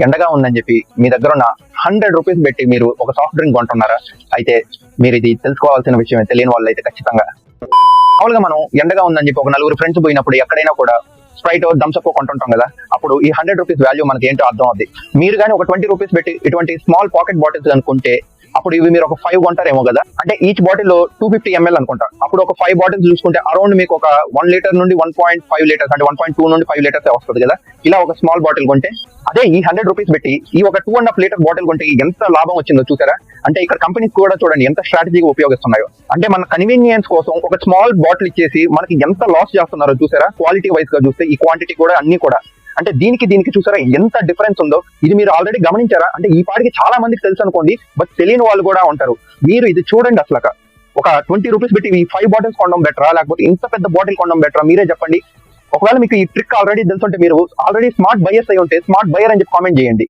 ఎండగా ఉందని చెప్పి మీ దగ్గర ఉన్న 100 రూపీస్ పెట్టి మీరు ఒక సాఫ్ట్ డ్రింక్ కొంటున్నారా? అయితే మీరు ఇది తెలుసుకోవాల్సిన విషయం. తెలియని వాళ్ళు అయితే ఖచ్చితంగా. మామూలుగా మనం ఎండగా ఉందని చెప్పి ఒక నలుగురు ఫ్రెండ్స్ పోయినప్పుడు ఎక్కడైనా కూడా స్ప్రైట్ థమ్స్అప్ కొంటుంటాం కదా, అప్పుడు ఈ 100 రూపీస్ వాల్యూ మనకి ఏంటో అర్థం అవుద్ది. మీరు కానీ ఒక 20 రూపీస్ పెట్టి ఇటువంటి స్మాల్ పాకెట్ బాటిల్స్ అనుకుంటే అప్పుడు ఇవి మీరు ఒక 5 కొంటారేమో కదా. అంటే ఈచ్ బాటిల్ 250 ml అనుకుంటా. అప్పుడు ఒక 5 బాటిల్స్ చూసుకుంటే అరౌండ్ మీకు ఒక 1 లీటర్ నుండి 1.5 లీటర్స్ అంటే 1.2 నుండి 5 లీటర్స్ వస్తుంది కదా. ఇలా ఒక స్మాల్ బాటిల్ కొంటే అదే ఈ 100 రూపీస్ పెట్టి ఈ ఒక 2.5 లీటర్ బాటిల్ కొంటే ఎంత లాభం వచ్చిందో చూసారా? అంటే ఇక్కడ కంపెనీస్ కూడా చూడండి ఎంత స్ట్రాటజీగా ఉపయోగిస్తున్నాయో. అంటే మన కన్వీనియన్స్ కోసం ఒక స్మాల్ బాటిల్ ఇచ్చేసి మనకి ఎంత లాస్ చేస్తున్నారో చూసారా? క్వాలిటీ వైజ్ గా చూస్తే ఈ క్వాంటిటీ కూడా అన్ని కూడా అంటే దీనికి చూసారా ఎంత డిఫరెన్స్ ఉందో. ఇది మీరు ఆల్రెడీ గమనించారా? అంటే ఈ పాటికి చాలా మందికి తెలుసు అనుకోండి, బట్ తెలియని వాళ్ళు కూడా ఉంటారు. మీరు ఇది చూడండి, అసలు ఒక 20 రూపీస్ పెట్టి ఈ 5 బాటిల్స్ కొనడం బెటరా, లేకపోతే ఇంత పెద్ద బాటిల్ కొనడం బెటరా? మీరే చెప్పండి. ఒకవేళ మీకు ఈ ట్రిక్ ఆల్రెడీ తెలుసుంటే, మీరు ఆల్రెడీ స్మార్ట్ బయర్స్ అయి ఉంటే స్మార్ట్ బయర్ అని చెప్పి కామెంట్ చేయండి.